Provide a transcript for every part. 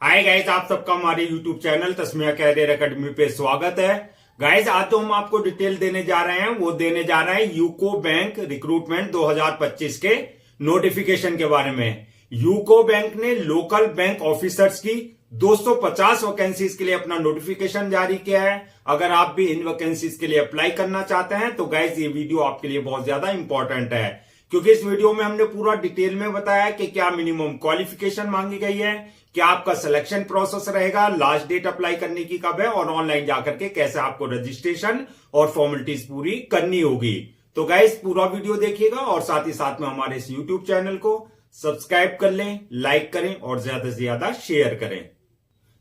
Hi guys, आप सबका हमारे YouTube channel Tasmiya career academy पे स्वागत है। गाइस, आज तो हम आपको डिटेल देने जा रहे हैं। वो देने जा रहे हैं यूको बैंक रिक्रूटमेंट 2025 के नोटिफिकेशन के बारे में। यूको बैंक ने लोकल बैंक ऑफिसर्स की 250 वैकेंसीज के लिए अपना नोटिफिकेशन जारी किया है। अगर आप भी इन वैकेंसीज के लिए अप्लाई करना चाहते हैं तो गाइस ये वीडियो आपके लिए बहुत ज्यादा इंपॉर्टेंट है, क्योंकि इस वीडियो में हमने पूरा डिटेल में बताया कि क्या मिनिमम क्वालिफिकेशन मांगी गई है, क्या आपका सिलेक्शन प्रोसेस रहेगा, लास्ट डेट अप्लाई करने की कब है और ऑनलाइन जाकर के कैसे आपको रजिस्ट्रेशन और फॉर्मेलिटीज पूरी करनी होगी। तो गाइस पूरा वीडियो देखिएगा और साथ ही साथ में हमारे इस यूट्यूब चैनल को सब्सक्राइब कर लें, लाइक करें और ज्यादा से ज्यादा शेयर करें।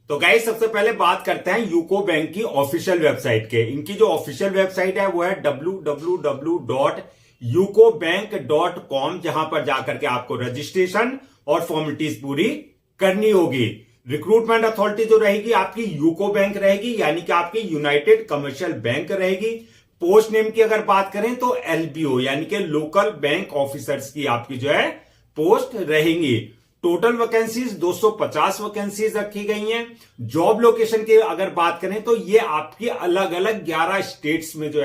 तो गाइस सबसे पहले बात करते हैं यूको बैंक की ऑफिशियल वेबसाइट के। इनकी जो ऑफिशियल वेबसाइट है वो है www.ucobank.com, जहां पर जाकर के आपको रजिस्ट्रेशन और फॉर्मेलिटीज पूरी करनी होगी। रिक्रूटमेंट अथॉरिटी जो रहेगी आपकी यूको बैंक रहेगी, यानी कि आपकी यूनाइटेड कमर्शियल बैंक रहेगी। पोस्ट नेम की अगर बात करें तो एलबीओ यानी कि लोकल बैंक ऑफिसर्स की आपकी जो है पोस्ट रहेंगी। टोटल वैकेंसीज 250 वैकेंसीज रखी गई हैं। जॉब लोकेशन की अगर बात करें तो ये आपकी अलग अलग 11 स्टेट्स में जो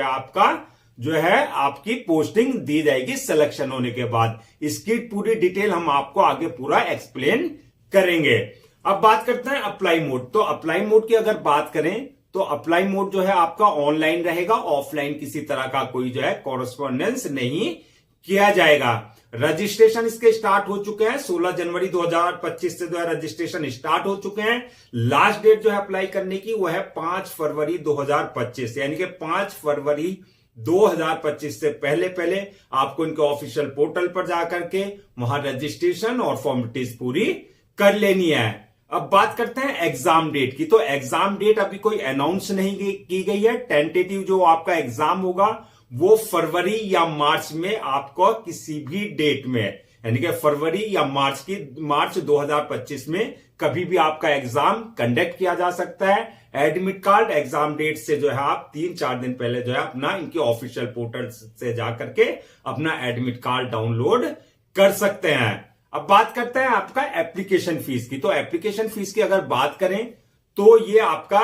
है आपकी पोस्टिंग दी जाएगी सिलेक्शन होने के बाद। इसकी पूरी डिटेल हम आपको आगे पूरा एक्सप्लेन करेंगे। अब बात करते हैं अप्लाई मोड। तो अप्लाई मोड की अगर बात करें तो अप्लाई मोड जो है आपका ऑनलाइन रहेगा, ऑफलाइन किसी तरह का कोई जो है कॉरेस्पॉन्डेंस नहीं किया जाएगा। रजिस्ट्रेशन इसके स्टार्ट हो चुके हैं। 16 जनवरी 2025 से जो है रजिस्ट्रेशन स्टार्ट हो चुके हैं। लास्ट डेट जो है अप्लाई करने की वो है 5 फरवरी 2025, यानी कि 5 फरवरी 2025 से पहले आपको इनके ऑफिशियल पोर्टल पर जाकर के वहां रजिस्ट्रेशन और फॉर्मेलिटीज पूरी कर लेनी है। अब बात करते हैं एग्जाम डेट की। तो एग्जाम डेट अभी कोई अनाउंस नहीं की गई है। टेंटेटिव जो आपका एग्जाम होगा वो फरवरी या मार्च में आपको किसी भी डेट में, यानी कि फरवरी या मार्च 2025 में कभी भी आपका एग्जाम कंडक्ट किया जा सकता है। एडमिट कार्ड एग्जाम डेट से जो है आप 3-4 दिन पहले जो है अपना इनके ऑफिशियल पोर्टल से जाकर के अपना एडमिट कार्ड डाउनलोड कर सकते हैं। अब बात करते हैं आपका एप्लीकेशन फीस की। तो एप्लीकेशन फीस की अगर बात करें तो ये आपका,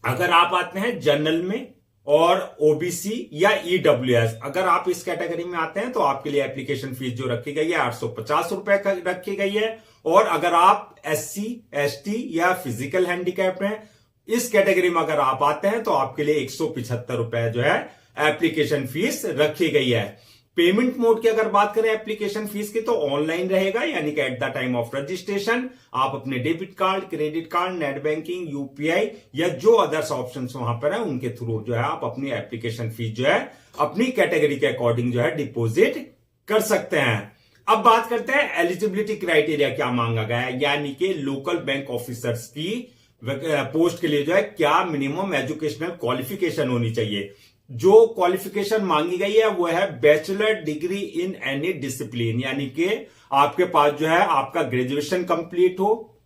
अगर आप आते हैं जनरल में और ओबीसी या ईडब्ल्यूएस, अगर आप इस कैटेगरी में आते हैं तो आपके लिए एप्लीकेशन फीस जो रखी गई है 850 रुपए रखी गई है। और अगर आप एससी, एसटी या फिजिकल हैंडीकैप हैं, इस कैटेगरी में अगर आप आते हैं तो आपके लिए 175 रुपए जो है एप्लीकेशन फीस रखी गई है। पेमेंट मोड की अगर बात करें एप्लीकेशन फीस की तो ऑनलाइन रहेगा, यानी कि at the time of registration आप अपने debit card, credit card, net banking, UPI या जो अदर्स ऑप्शंस वहां पर है उनके थ्रू जो है आप अपनी एप्लीकेशन फीस जो है अपनी कैटेगरी के अकॉर्डिंग जो है डिपॉजिट कर सकते हैं। अब बात करते हैं एलिजिबिलिटी क्राइटेरिया क्या मांगा गया है, यानी कि लोकल बैंक ऑफिसर्स की पोस्ट के लिए जो है क्या मिनिमम एजुकेशनल क्वालिफिकेशन होनी चाहिए। जो क्वालिफिकेशन मांगी गई है वो है bachelor degree in any discipline, यानी कि आपके पास जो है आपका ग्रेजुएशन कंप्लीट हो,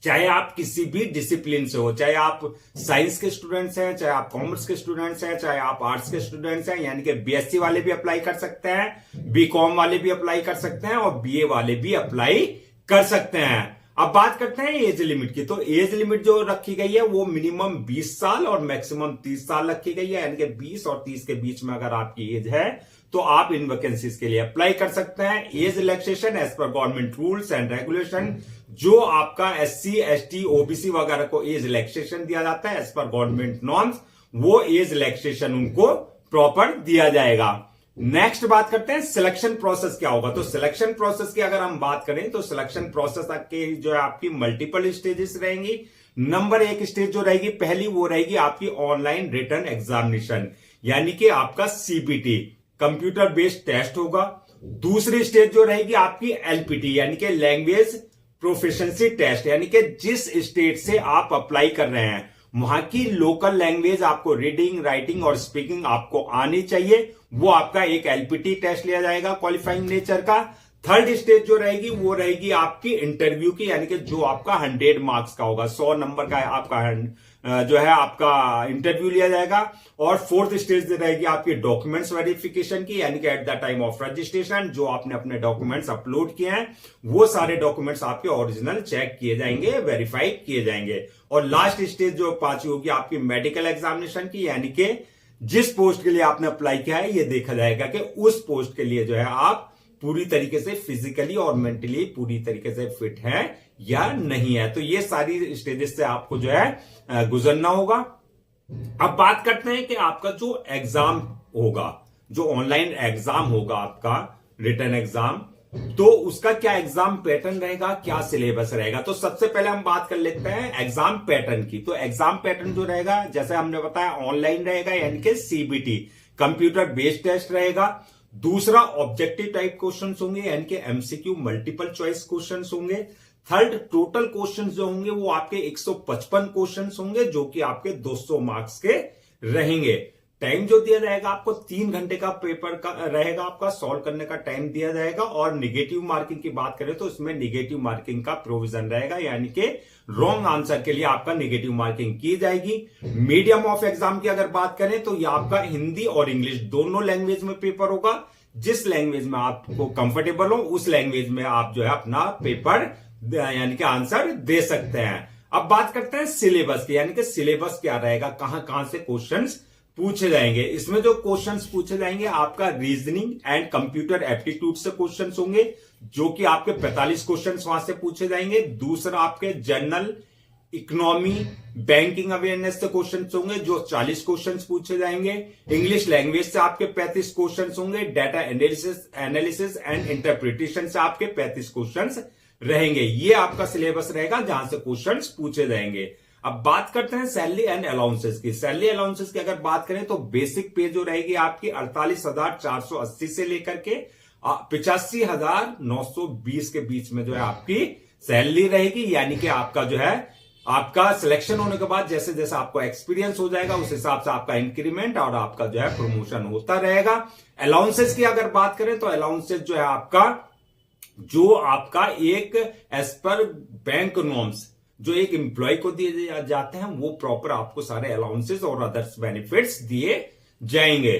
चाहे आप किसी भी डिसिप्लिन से हो, चाहे आप साइंस के स्टूडेंट्स हैं, चाहे आप कॉमर्स के स्टूडेंट्स हैं, चाहे आप आर्ट्स के स्टूडेंट्स हैं, यानी कि बीएससी वाले भी अप्लाई कर सकते हैं, बीकॉम वाले भी अप्लाई कर सकते हैं और बीए वाले भी अप्लाई कर सकते हैं। अब बात करते हैं एज लिमिट की। तो एज लिमिट जो रखी गई है वो मिनिमम 20 साल और मैक्सिमम 30 साल रखी गई है, यानी कि 20 और 30 के बीच में अगर आपकी एज है तो आप इन वैकेंसीज के लिए अप्लाई कर सकते हैं। Age relaxation as per government rules and regulation, जो आपका एससी, एसटी, ओबीसी वगैरह को एज रिलैक्सेशन दिया जाता है एज पर गवर्नमेंट नॉर्म्स, वो एज रिलैक्सेशन उनको प्रॉपर दिया जाएगा। नेक्स्ट बात करते हैं सिलेक्शन प्रोसेस क्या होगा। तो सिलेक्शन प्रोसेस की अगर हम बात करें तो सिलेक्शन प्रोसेस के जो है आपकी मल्टीपल स्टेजेस रहेंगी। नंबर 1 स्टेज जो रहेगी पहली वो रहेगी आपकी ऑनलाइन रिटन एग्जामिनेशन, यानी कि आपका सीबीटी कंप्यूटर बेस्ड टेस्ट होगा। दूसरी स्टेज जो रहेगी आपकी एलपीटी, यानी कि लैंग्वेज प्रोफिशिएंसी टेस्ट, यानी कि जिस स्टेट से आप अप्लाई कर रहे हैं वहां की लोकल लैंग्वेज आपको रीडिंग, राइटिंग और स्पीकिंग आपको आनी चाहिए। वो आपका एक एलपीटी टेस्ट लिया जाएगा क्वालिफाइंग नेचर का। थर्ड स्टेज जो रहेगी वो रहेगी आपकी इंटरव्यू की, यानी कि जो आपका 100 मार्क्स का होगा, 100 नंबर का आपका जो है आपका इंटरव्यू लिया जाएगा। और फोर्थ स्टेज रहेगी आपकी डॉक्यूमेंट्स वेरिफिकेशन की, यानी कि at the time of registration जो आपने अपने डॉक्यूमेंट्स अपलोड किए हैं वो सारे डॉक्यूमेंट्स आपके ओरिजिनल चेक किए जाएंगे, वेरीफाई किए जाएंगे। और लास्ट स्टेज जो पांचवी होगी आपकी मेडिकल एग्जामिनेशन की, यानी कि जिस पोस्ट के लिए आपने अप्लाई किया है ये देखा जाएगा कि उस पोस्ट के लिए जो है आप पूरी तरीके से फिजिकली और मेंटली पूरी तरीके से फिट है या नहीं है। तो ये सारी स्टेजेस से आपको जो है गुजरना होगा। अब बात करते हैं कि आपका जो एग्जाम होगा, जो ऑनलाइन एग्जाम होगा आपका रिटन एग्जाम, तो उसका क्या एग्जाम पैटर्न रहेगा, क्या सिलेबस रहेगा। तो सबसे पहले हम बात कर लेते हैं एग्जाम पैटर्न की। तो एग्जाम पैटर्न जो रहेगा जैसे हमने बताया ऑनलाइन रहेगा, यानी कि सीबीटी कंप्यूटर बेस्ड टेस्ट रहेगा। दूसरा ऑब्जेक्टिव टाइप क्वेश्चंस होंगे, यानी कि एमसीक्यू मल्टीपल चॉइस क्वेश्चंस होंगे। थर्ड टोटल क्वेश्चंस जो होंगे वो आपके 155 क्वेश्चंस होंगे जो कि आपके 200 मार्क्स के रहेंगे। टाइम जो दिया जाएगा आपको 3 घंटे का पेपर का रहेगा, आपका सॉल्व करने का टाइम दिया जाएगा। और निगेटिव मार्किंग की बात करें तो इसमें निगेटिव मार्किंग का प्रोविजन रहेगा, यानी कि रॉन्ग आंसर के लिए आपका निगेटिव मार्किंग की जाएगी। मीडियम ऑफ एग्जाम की अगर बात करें तो ये आपका हिंदी और इंग्लिश दोनों लैंग्वेज में पेपर होगा। जिस लैंग्वेज में आपको कंफर्टेबल हो उस लैंग्वेज में आप जो है अपना पेपर यानी कि आंसर दे सकते हैं। अब बात करते हैं सिलेबस की, यानी कि सिलेबस क्या रहेगा, कहां कहां से क्वेश्चंस पूछे जाएंगे। इसमें जो क्वेश्चंस पूछे जाएंगे आपका रीजनिंग एंड कंप्यूटर एप्टीट्यूड से क्वेश्चंस होंगे जो कि आपके 45 क्वेश्चंस वहां से पूछे जाएंगे। दूसरा आपके जनरल इकोनॉमी बैंकिंग अवेयरनेस से क्वेश्चंस होंगे जो 40 क्वेश्चंस पूछे जाएंगे। इंग्लिश लैंग्वेज से आपके 35 क्वेश्चंस होंगे। डाटा एनालिसिस एंड इंटरप्रिटेशन से आपके 35 क्वेश्चंस रहेंगे। ये आपका सिलेबस रहेगा जहां से क्वेश्चंस पूछे जाएंगे। अब बात करते हैं सैलरी एंड अलाउंसेस की। सैलरी अलाउंसेस की अगर बात करें तो बेसिक पे जो रहेगी आपकी 48,480 से लेकर के 85,920 के बीच में जो है आपकी सैलरी रहेगी। यानी कि आपका जो है आपका सिलेक्शन होने के बाद जैसे जैसे आपको एक्सपीरियंस हो जाएगा उस हिसाब से आपका इंक्रीमेंट और आपका जो है प्रमोशन होता रहेगा। अलाउंसेस की अगर बात करें तो अलाउंसेस जो है आपका एक एज पर बैंक नॉर्म्स जो एक एम्प्लॉय को दिए जाते हैं वो प्रॉपर आपको सारे अलाउंसेस और अदर्स बेनिफिट्स दिए जाएंगे।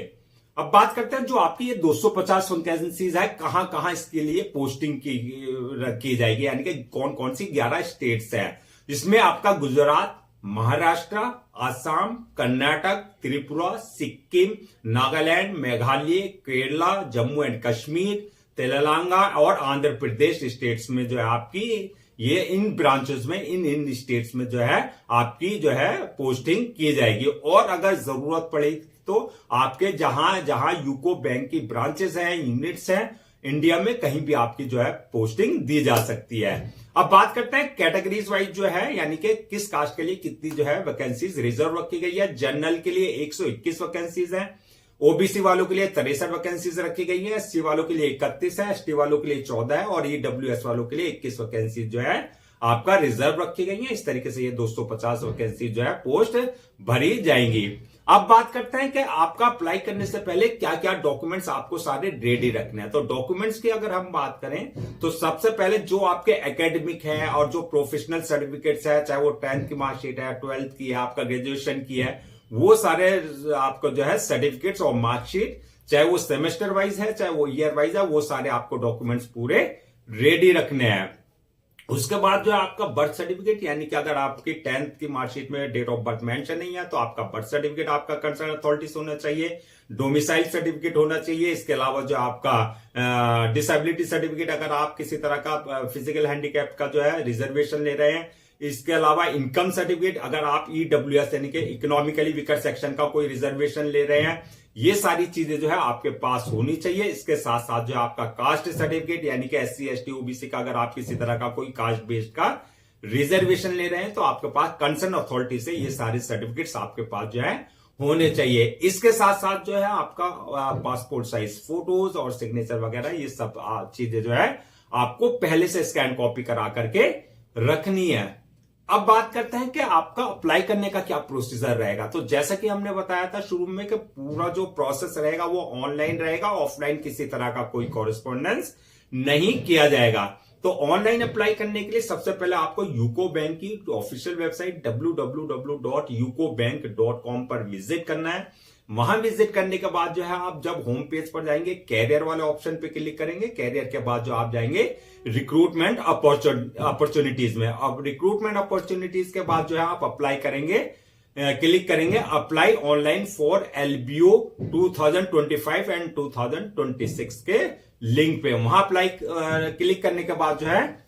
अब बात करते हैं जो आपकी ये 250 वैकेंसीज है कहां कहां इसके लिए पोस्टिंग की जाएगी, यानी कि कौन कौन सी 11 स्टेट्स है। इसमें आपका गुजरात, महाराष्ट्र, असम, कर्नाटक, त्रिपुरा, सिक्किम, नागालैंड, मेघालय, केरला, जम्मू एंड कश्मीर, तेलंगाना और आंध्र प्रदेश स्टेट्स में जो है आपकी ये इन ब्रांचेस में इन स्टेट्स में जो है आपकी जो है पोस्टिंग की जाएगी। और अगर जरूरत पड़े तो आपके जहां जहां यूको बैंक की ब्रांचेस हैं, यूनिट्स हैं इंडिया में, कहीं भी आपकी जो है पोस्टिंग दी जा सकती है। अब बात करते हैं कैटेगरीज वाइज जो है, यानी कि किस कास्ट के लिए कितनी जो है वैकेंसीज रिजर्व रखी गई है। जनरल के लिए 121 वैकेंसीज है, ओबीसी वालों के लिए 63 वैकेंसीज रखी गई है, एससी वालों के लिए 31 है, एसटी वालों के लिए 14 है और ईडब्ल्यूएस वालों के लिए 21 वैकेंसी जो है आपका रिजर्व रखी गई है। इस तरीके से ये 250 वैकेंसी जो है पोस्ट भरी जाएंगी। अब बात करते हैं कि आपका अप्लाई करने से पहले क्या क्या डॉक्यूमेंट्स आपको सारे रेडी रखने हैं। तो डॉक्यूमेंट्स की अगर हम बात करें तो सबसे पहले जो आपके एकेडमिक है और जो प्रोफेशनल सर्टिफिकेट्स है, चाहे वो 10th की मार्कशीट है, 12th की है, आपका ग्रेजुएशन की है, वो सारे आपको जो है सर्टिफिकेट्स और मार्कशीट, चाहे वो सेमेस्टर वाइज है चाहे वो ईयर वाइज है, वो सारे आपको डॉक्यूमेंट्स पूरे रेडी रखने हैं। उसके बाद जो है आपका बर्थ सर्टिफिकेट, यानी कि अगर आपकी 10th की मार्कशीट में डेट ऑफ बर्थ मेंशन नहीं है तो आपका बर्थ सर्टिफिकेट आपका कंसर्न अथॉरिटी से होना चाहिए। डोमिसाइल सर्टिफिकेट होना चाहिए। इसके अलावा जो आपका डिसेबिलिटी सर्टिफिकेट, अगर आप किसी तरह का फिजिकल हैंडीकैप का जो है रिजर्वेशन ले रहे हैं। इसके अलावा इनकम सर्टिफिकेट, अगर आप ईडब्ल्यूएस यानी कि इकोनॉमिकली वीकर सेक्शन का कोई रिजर्वेशन ले रहे हैं, ये सारी चीजें जो है आपके पास होनी चाहिए। इसके साथ साथ जो आपका कास्ट सर्टिफिकेट, यानी कि एससी एसटी ओबीसी का अगर आप किसी तरह का कोई कास्ट बेस्ड का रिजर्वेशन ले रहे हैं तो आपके पास कंसर्न अथॉरिटी से ये सारे सर्टिफिकेट्स आपके पास जो है होने चाहिए। इसके साथ साथ जो है आपका पासपोर्ट साइज फोटोज और सिग्नेचर वगैरह ये सब चीजें जो है आपको पहले से स्कैन कॉपी करा करके रखनी है। अब बात करते हैं कि आपका अप्लाई करने का क्या प्रोसीजर रहेगा। तो जैसा कि हमने बताया था शुरू में कि पूरा जो प्रोसेस रहेगा वो ऑनलाइन रहेगा, ऑफलाइन किसी तरह का कोई कॉरेस्पॉन्डेंस नहीं किया जाएगा। तो ऑनलाइन अप्लाई करने के लिए सबसे पहले आपको यूको बैंक की ऑफिशियल वेबसाइट www.ucobank.com पर विजिट करना है। वहां विजिट करने के बाद जो है आप जब होम पेज पर जाएंगे, कैरियर वाले ऑप्शन पे क्लिक करेंगे। कैरियर के बाद जो आप जाएंगे रिक्रूटमेंट अपॉर्चुनिटीज में। अब रिक्रूटमेंट अपॉर्चुनिटीज के बाद जो है आप अप्लाई करेंगे, क्लिक करेंगे apply online for LBO 2025 and 2026 के लिंक पे। वहां अप्लाई क्लिक करने के बाद जो है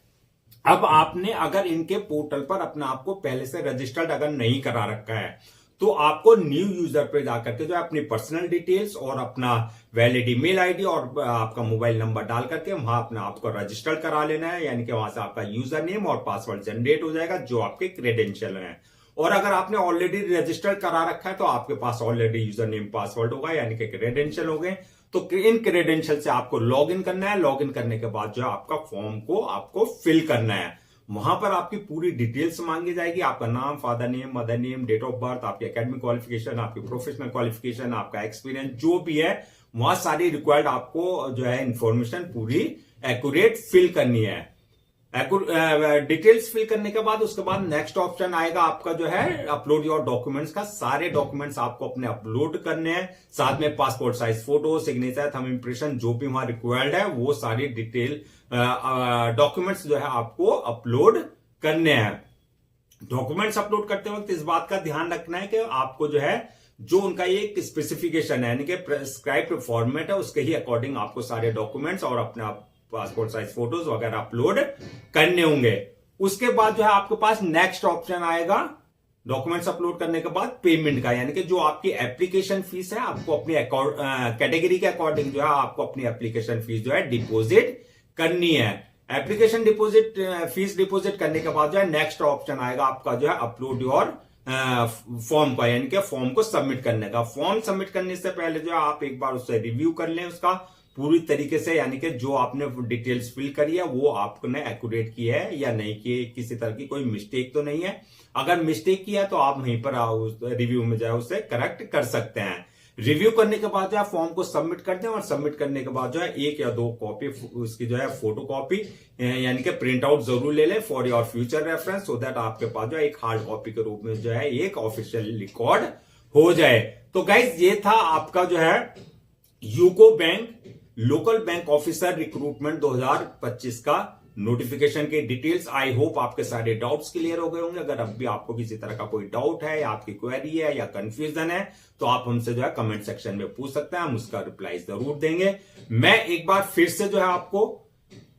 अब आपने अगर इनके पोर्टल पर अपने आप को पहले से रजिस्टर्ड अगर नहीं करा रखा है तो आपको न्यू यूजर पे जाकर के जो है अपनी पर्सनल डिटेल्स और अपना वैलिड ईमेल आईडी और आपका मोबाइल नंबर डाल करके वहां अपने आप को रजिस्टर करा लेना है। यानी कि वहां से आपका यूजर नेम और पासवर्ड जनरेट हो जाएगा जो आपके क्रेडेंशियल हैं। और अगर आपने ऑलरेडी रजिस्टर करा रखा है तो आपके पास ऑलरेडी यूजर नेम पासवर्ड होगा यानी कि क्रेडेंशियल हो गए। तो इन क्रेडेंशियल से आपको लॉग इन करना है। लॉग इन करने के बाद जो है आपका फॉर्म को आपको फिल करना है। वहां पर आपकी पूरी डिटेल्स मांगी जाएगी, आपका नाम, father name, mother name, date of birth, आपकी एकेडमिक क्वालिफिकेशन, आपकी प्रोफेशनल क्वालिफिकेशन, आपका एक्सपीरियंस जो भी है वहां सारी रिक्वायर्ड आपको जो है इंफॉर्मेशन पूरी एक्यूरेट फिल करनी है। डिटेल्स फिल करने के बाद उसके बाद नेक्स्ट ऑप्शन आएगा आपका जो है अपलोड योर डॉक्यूमेंट्स का। सारे डॉक्यूमेंट्स आपको अपने अपलोड करने हैं, साथ में passport size photo, signature, thumb impression जो भी वहां रिक्वायर्ड है वो सारी डिटेल डॉक्यूमेंट्स जो है आपको अपलोड करने हैं। डॉक्यूमेंट्स अपलोड करते वक्त इस बात का ध्यान रखना है कि आपको जो है जो उनका एक स्पेसिफिकेशन है यानी कि प्रेस्क्राइब्ड फॉर्मेट है उसके ही अकॉर्डिंग आपको सारे डॉक्यूमेंट्स और अपने पासपोर्ट साइज फोटोज वगैरह अपलोड करने होंगे। उसके बाद जो है आपके पास नेक्स्ट ऑप्शन आएगा डॉक्यूमेंट्स अपलोड करने के बाद पेमेंट का, यानी कि जो आपकी एप्लीकेशन फीस है आपको अपनी कैटेगरी के अकॉर्डिंग जो है आपको अपनी एप्लीकेशन फीस जो है डिपॉजिट करनी है। एप्लीकेशन डिपॉजिट फीस डिपॉजिट करने के बाद जो है नेक्स्ट ऑप्शन आएगा आपका जो है अपलोड योर फॉर्म का, यानी कि फॉर्म को सबमिट करने का। फॉर्म सबमिट करने से पहले जो है आप एक बार उससे रिव्यू कर लें उसका पूरी तरीके से, यानी कि जो आपने डिटेल्स फिल करी है वो आपने एक्यूरेट की है या नहीं की, किसी तरह की कोई मिस्टेक तो नहीं है। अगर मिस्टेक किया तो आप वहीं पर रिव्यू में जाए उसे करेक्ट कर सकते हैं। रिव्यू करने के बाद जो है फॉर्म को सबमिट करते हैं और सबमिट करने के बाद जो है 1 या 2 कॉपी उसकी जो है फोटो कॉपी यानी कि प्रिंट आउट जरूर ले लें for your future reference, so that आपके पास जो है एक हार्ड कॉपी के रूप में जो है एक ऑफिशियल रिकॉर्ड हो जाए। तो गाइज ये था आपका जो है UCO bank local bank officer recruitment 2025 का नोटिफिकेशन के डिटेल्स। आई होप आपके सारे डाउट्स क्लियर हो गए होंगे। अगर अब भी आपको किसी तरह का कोई डाउट है या आपकी क्वेरी है या कंफ्यूजन है तो आप हमसे जो है कमेंट सेक्शन में पूछ सकते हैं, हम उसका रिप्लाई जरूर देंगे। मैं एक बार फिर से जो है आपको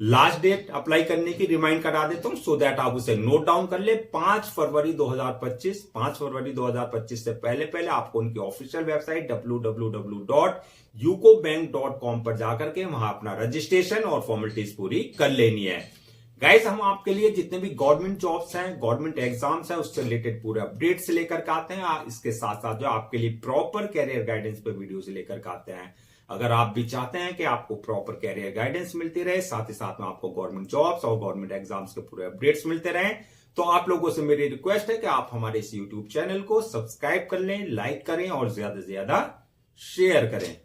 लास्ट डेट अप्लाई करने की रिमाइंड करा देता हूं सो दैट आप उसे नोट डाउन कर ले। 5 फरवरी 2025 से पहले आपको उनकी ऑफिशियल वेबसाइट www.ucobank.com पर जाकर के वहां अपना रजिस्ट्रेशन और फॉर्मेलिटीज पूरी कर लेनी है। गाइस हम आपके लिए जितने भी गवर्नमेंट जॉब्स हैं, गवर्नमेंट एग्जाम्स हैं, उससे रिलेटेड पूरे अपडेट्स लेकर के आते हैं। इसके साथ साथ जो आपके लिए प्रॉपर कैरियर गाइडेंस पे वीडियोस लेकर के आते हैं। अगर आप भी चाहते हैं कि आपको प्रॉपर कैरियर गाइडेंस मिलती रहे, साथ ही साथ में आपको गवर्नमेंट जॉब्स और गवर्नमेंट एग्जाम्स के पूरे अपडेट्स मिलते रहें, तो आप लोगों से मेरी रिक्वेस्ट है कि आप हमारे इस यूट्यूब चैनल को सब्सक्राइब कर लें, लाइक करें और ज्यादा से ज्यादा शेयर करें।